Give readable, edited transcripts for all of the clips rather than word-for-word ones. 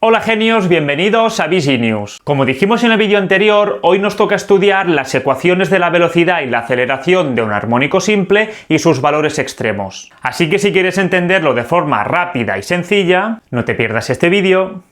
Hola genios, bienvenidos a VisiNews. Como dijimos en el vídeo anterior, hoy nos toca estudiar las ecuaciones de la velocidad y la aceleración de un armónico simple y sus valores extremos. Así que si quieres entenderlo de forma rápida y sencilla, no te pierdas este vídeo.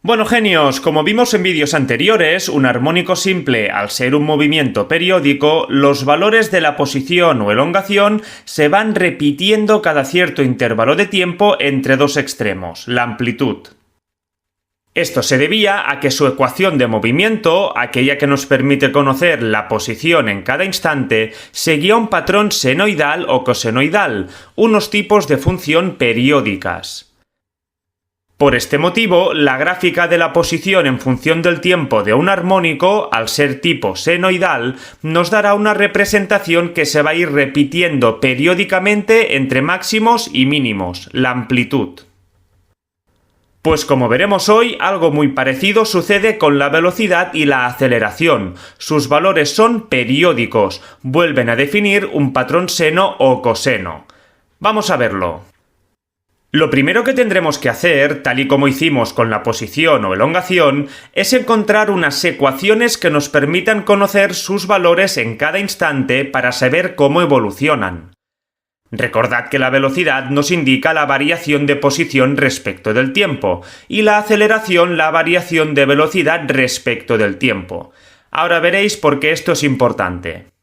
Bueno genios, como vimos en vídeos anteriores, un armónico simple, al ser un movimiento periódico, los valores de la posición o elongación se van repitiendo cada cierto intervalo de tiempo entre dos extremos, la amplitud. Esto se debía a que su ecuación de movimiento, aquella que nos permite conocer la posición en cada instante, seguía un patrón senoidal o cosenoidal, unos tipos de función periódicas. Por este motivo, la gráfica de la posición en función del tiempo de un armónico, al ser tipo senoidal, nos dará una representación que se va a ir repitiendo periódicamente entre máximos y mínimos, la amplitud. Pues como veremos hoy, algo muy parecido sucede con la velocidad y la aceleración. Sus valores son periódicos, vuelven a definir un patrón seno o coseno. Vamos a verlo. Lo primero que tendremos que hacer, tal y como hicimos con la posición o elongación, es encontrar unas ecuaciones que nos permitan conocer sus valores en cada instante para saber cómo evolucionan. Recordad que la velocidad nos indica la variación de posición respecto del tiempo, y la aceleración la variación de velocidad respecto del tiempo. Ahora veréis por qué esto es importante.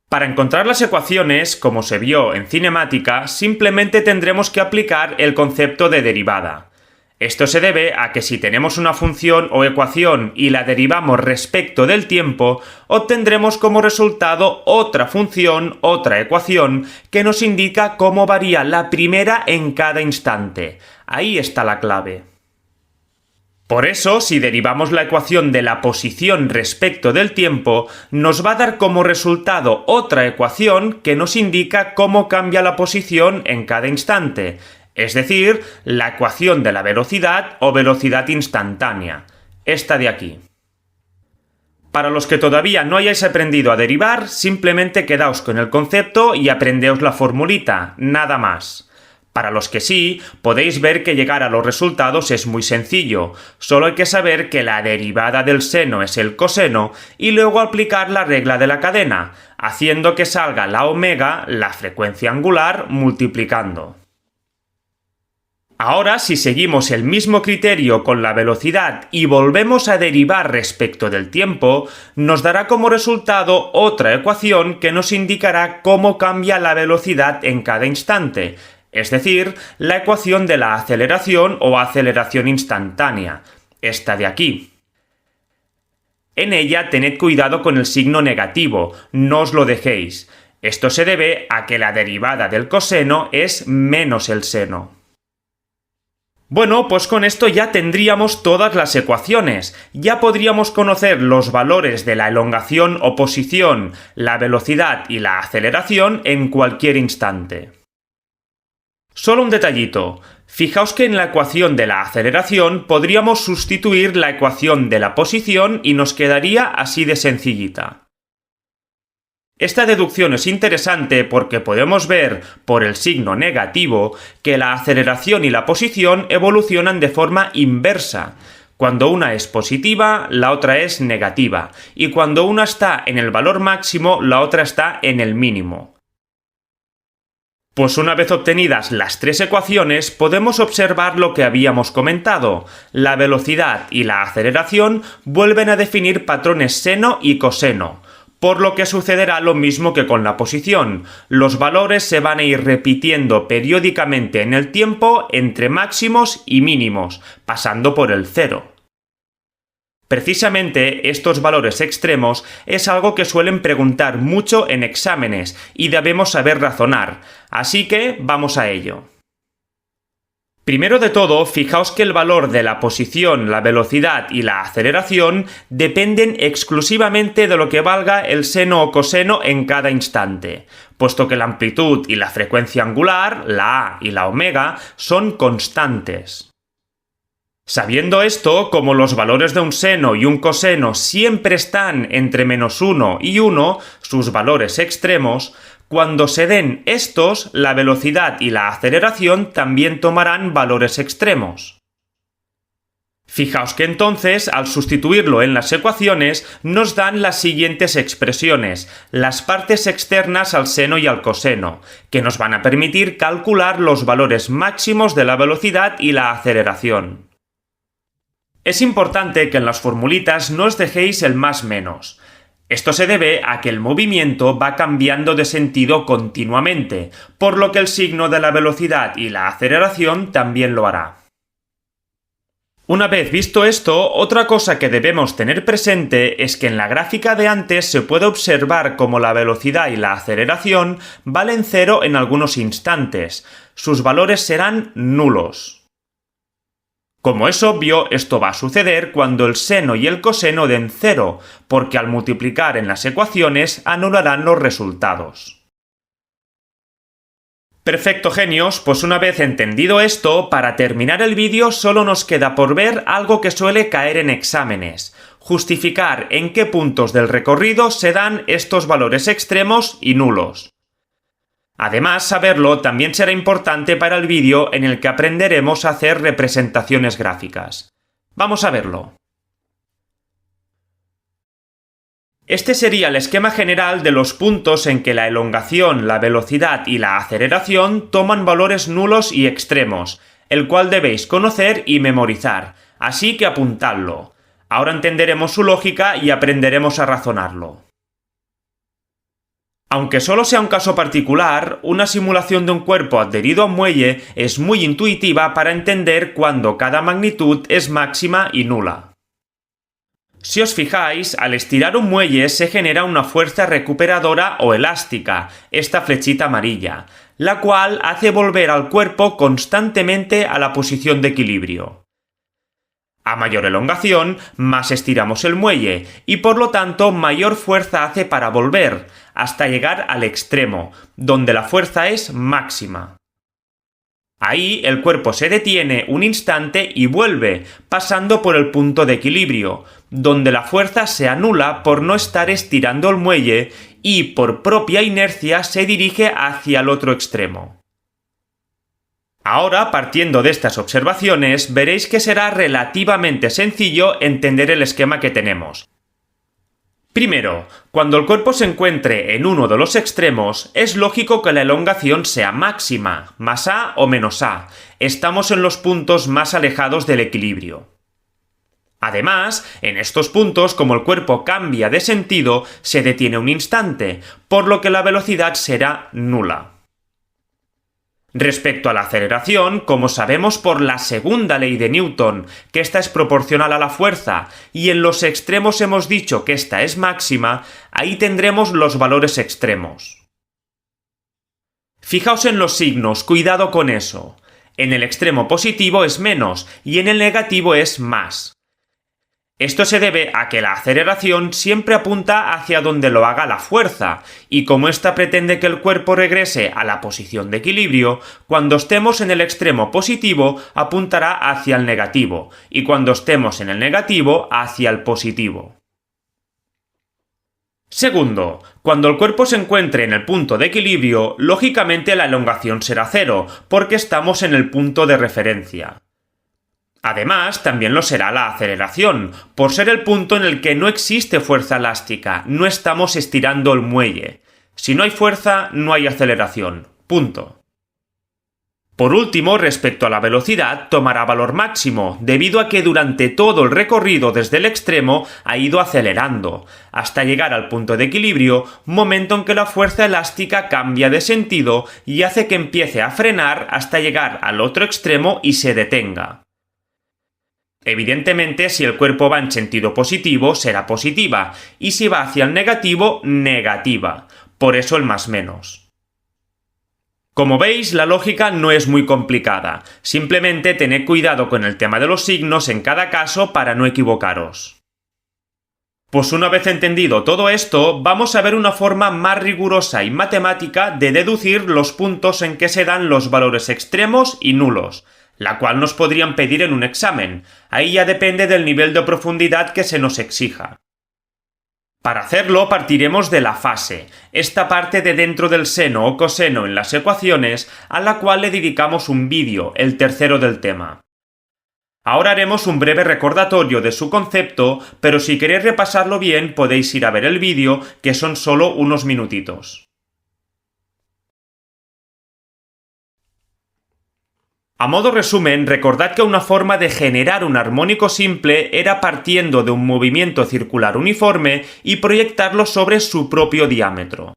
Para encontrar las ecuaciones, como se vio en cinemática, simplemente tendremos que aplicar el concepto de derivada. Esto se debe a que si tenemos una función o ecuación y la derivamos respecto del tiempo, obtendremos como resultado otra función, otra ecuación, que nos indica cómo varía la primera en cada instante. Ahí está la clave. Por eso, si derivamos la ecuación de la posición respecto del tiempo, nos va a dar como resultado otra ecuación que nos indica cómo cambia la posición en cada instante, es decir, la ecuación de la velocidad o velocidad instantánea, esta de aquí. Para los que todavía no hayáis aprendido a derivar, simplemente quedaos con el concepto y aprendeos la formulita, nada más. Para los que sí, podéis ver que llegar a los resultados es muy sencillo, solo hay que saber que la derivada del seno es el coseno y luego aplicar la regla de la cadena, haciendo que salga la omega, la frecuencia angular, multiplicando. Ahora, si seguimos el mismo criterio con la velocidad y volvemos a derivar respecto del tiempo, nos dará como resultado otra ecuación que nos indicará cómo cambia la velocidad en cada instante, es decir, la ecuación de la aceleración o aceleración instantánea, esta de aquí. En ella tened cuidado con el signo negativo, no os lo dejéis. Esto se debe a que la derivada del coseno es menos el seno. Bueno, pues con esto ya tendríamos todas las ecuaciones. Ya podríamos conocer los valores de la elongación o posición, la velocidad y la aceleración en cualquier instante. Solo un detallito. Fijaos que en la ecuación de la aceleración podríamos sustituir la ecuación de la posición y nos quedaría así de sencillita. Esta deducción es interesante porque podemos ver, por el signo negativo, que la aceleración y la posición evolucionan de forma inversa. Cuando una es positiva, la otra es negativa, y cuando una está en el valor máximo, la otra está en el mínimo. Pues una vez obtenidas las tres ecuaciones, podemos observar lo que habíamos comentado. La velocidad y la aceleración vuelven a definir patrones seno y coseno, por lo que sucederá lo mismo que con la posición. Los valores se van a ir repitiendo periódicamente en el tiempo entre máximos y mínimos, pasando por el cero. Precisamente estos valores extremos es algo que suelen preguntar mucho en exámenes y debemos saber razonar, así que vamos a ello. Primero de todo, fijaos que el valor de la posición, la velocidad y la aceleración dependen exclusivamente de lo que valga el seno o coseno en cada instante, puesto que la amplitud y la frecuencia angular, la A y la omega, son constantes. Sabiendo esto, como los valores de un seno y un coseno siempre están entre -1 y 1, sus valores extremos, cuando se den estos, la velocidad y la aceleración también tomarán valores extremos. Fijaos que entonces, al sustituirlo en las ecuaciones, nos dan las siguientes expresiones, las partes externas al seno y al coseno, que nos van a permitir calcular los valores máximos de la velocidad y la aceleración. Es importante que en las formulitas no os dejéis el más menos. Esto se debe a que el movimiento va cambiando de sentido continuamente, por lo que el signo de la velocidad y la aceleración también lo hará. Una vez visto esto, otra cosa que debemos tener presente es que en la gráfica de antes se puede observar cómo la velocidad y la aceleración valen 0 en algunos instantes. Sus valores serán nulos. Como es obvio, esto va a suceder cuando el seno y el coseno den 0, porque al multiplicar en las ecuaciones anularán los resultados. Perfecto, genios, pues una vez entendido esto, para terminar el vídeo solo nos queda por ver algo que suele caer en exámenes: justificar en qué puntos del recorrido se dan estos valores extremos y nulos. Además, saberlo también será importante para el vídeo en el que aprenderemos a hacer representaciones gráficas. Vamos a verlo. Este sería el esquema general de los puntos en que la elongación, la velocidad y la aceleración toman valores nulos y extremos, el cual debéis conocer y memorizar, así que apuntadlo. Ahora entenderemos su lógica y aprenderemos a razonarlo. Aunque solo sea un caso particular, una simulación de un cuerpo adherido a un muelle es muy intuitiva para entender cuándo cada magnitud es máxima y nula. Si os fijáis, al estirar un muelle se genera una fuerza recuperadora o elástica, esta flechita amarilla, la cual hace volver al cuerpo constantemente a la posición de equilibrio. A mayor elongación, más estiramos el muelle y por lo tanto mayor fuerza hace para volver, hasta llegar al extremo, donde la fuerza es máxima. Ahí el cuerpo se detiene un instante y vuelve, pasando por el punto de equilibrio, donde la fuerza se anula por no estar estirando el muelle y por propia inercia se dirige hacia el otro extremo. Ahora, partiendo de estas observaciones, veréis que será relativamente sencillo entender el esquema que tenemos. Primero, cuando el cuerpo se encuentre en uno de los extremos, es lógico que la elongación sea máxima, más a o menos a. Estamos en los puntos más alejados del equilibrio. Además, en estos puntos, como el cuerpo cambia de sentido, se detiene un instante, por lo que la velocidad será nula. Respecto a la aceleración, como sabemos por la segunda ley de Newton, que esta es proporcional a la fuerza, y en los extremos hemos dicho que esta es máxima, ahí tendremos los valores extremos. Fijaos en los signos, cuidado con eso. En el extremo positivo es menos, y en el negativo es más. Esto se debe a que la aceleración siempre apunta hacia donde lo haga la fuerza, y como ésta pretende que el cuerpo regrese a la posición de equilibrio, cuando estemos en el extremo positivo apuntará hacia el negativo, y cuando estemos en el negativo hacia el positivo. Segundo, cuando el cuerpo se encuentre en el punto de equilibrio, lógicamente la elongación será 0, porque estamos en el punto de referencia. Además, también lo será la aceleración, por ser el punto en el que no existe fuerza elástica, no estamos estirando el muelle. Si no hay fuerza, no hay aceleración. Punto. Por último, respecto a la velocidad, tomará valor máximo, debido a que durante todo el recorrido desde el extremo ha ido acelerando, hasta llegar al punto de equilibrio, momento en que la fuerza elástica cambia de sentido y hace que empiece a frenar hasta llegar al otro extremo y se detenga. Evidentemente, si el cuerpo va en sentido positivo, será positiva, y si va hacia el negativo, negativa. Por eso el más menos. Como veis, la lógica no es muy complicada. Simplemente tened cuidado con el tema de los signos en cada caso para no equivocaros. Pues una vez entendido todo esto, vamos a ver una forma más rigurosa y matemática de deducir los puntos en que se dan los valores extremos y nulos, la cual nos podrían pedir en un examen. Ahí ya depende del nivel de profundidad que se nos exija. Para hacerlo partiremos de la fase, esta parte de dentro del seno o coseno en las ecuaciones, a la cual le dedicamos un vídeo, el tercero del tema. Ahora haremos un breve recordatorio de su concepto, pero si queréis repasarlo bien podéis ir a ver el vídeo, que son solo unos minutitos. A modo resumen, recordad que una forma de generar un armónico simple era partiendo de un movimiento circular uniforme y proyectarlo sobre su propio diámetro.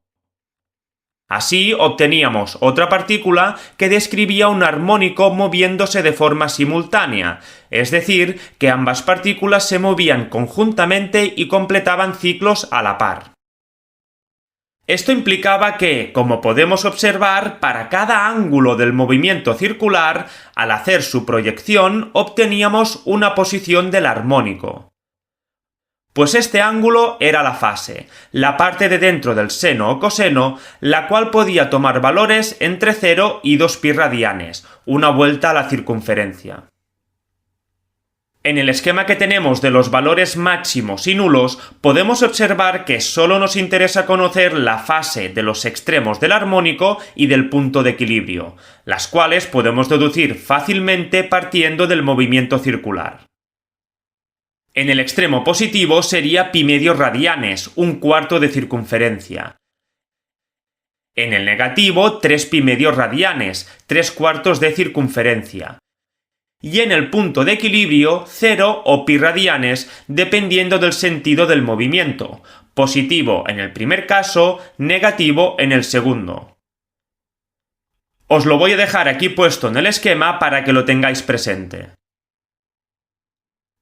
Así obteníamos otra partícula que describía un armónico moviéndose de forma simultánea, es decir, que ambas partículas se movían conjuntamente y completaban ciclos a la par. Esto implicaba que, como podemos observar, para cada ángulo del movimiento circular, al hacer su proyección, obteníamos una posición del armónico. Pues este ángulo era la fase, la parte de dentro del seno o coseno, la cual podía tomar valores entre 0 y 2π radianes, una vuelta a la circunferencia. En el esquema que tenemos de los valores máximos y nulos, podemos observar que solo nos interesa conocer la fase de los extremos del armónico y del punto de equilibrio, las cuales podemos deducir fácilmente partiendo del movimiento circular. En el extremo positivo sería π medios radianes, un cuarto de circunferencia. En el negativo, 3π medios radianes, 3/4 de circunferencia. Y en el punto de equilibrio, 0 o π radianes, dependiendo del sentido del movimiento, positivo en el primer caso, negativo en el segundo. Os lo voy a dejar aquí puesto en el esquema para que lo tengáis presente.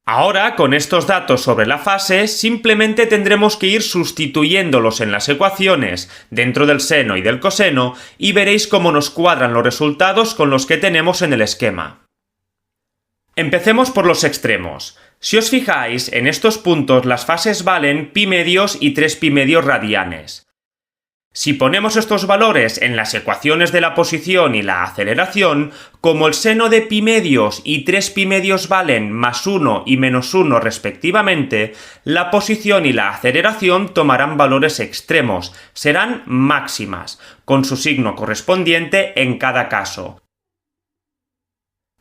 Ahora, con estos datos sobre la fase, simplemente tendremos que ir sustituyéndolos en las ecuaciones dentro del seno y del coseno y veréis cómo nos cuadran los resultados con los que tenemos en el esquema. Empecemos por los extremos. Si os fijáis, en estos puntos las fases valen π medios y 3π medios radianes. Si ponemos estos valores en las ecuaciones de la posición y la aceleración, como el seno de π medios y 3π medios valen +1 y -1 respectivamente, la posición y la aceleración tomarán valores extremos, serán máximas, con su signo correspondiente en cada caso.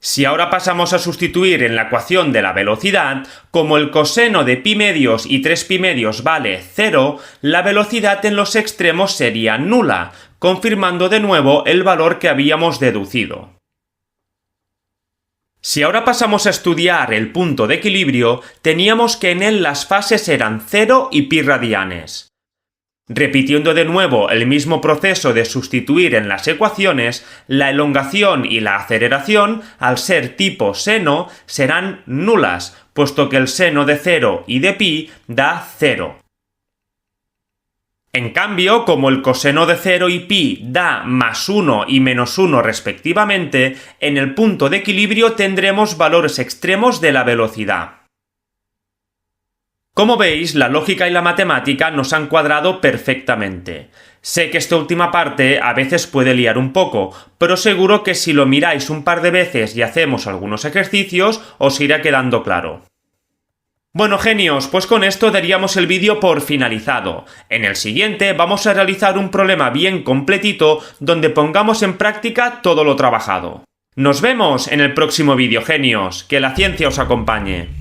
Si ahora pasamos a sustituir en la ecuación de la velocidad, como el coseno de π medios y 3π medios vale 0, la velocidad en los extremos sería nula, confirmando de nuevo el valor que habíamos deducido. Si ahora pasamos a estudiar el punto de equilibrio, teníamos que en él las fases eran 0 y π radianes. Repitiendo de nuevo el mismo proceso de sustituir en las ecuaciones, la elongación y la aceleración, al ser tipo seno, serán nulas, puesto que el seno de 0 y de π da 0. En cambio, como el coseno de 0 y π da +1 y -1 respectivamente, en el punto de equilibrio tendremos valores extremos de la velocidad. Como veis, la lógica y la matemática nos han cuadrado perfectamente. Sé que esta última parte a veces puede liar un poco, pero seguro que si lo miráis un par de veces y hacemos algunos ejercicios, os irá quedando claro. Bueno, genios, pues con esto daríamos el vídeo por finalizado. En el siguiente vamos a realizar un problema bien completito donde pongamos en práctica todo lo trabajado. Nos vemos en el próximo vídeo, genios. Que la ciencia os acompañe.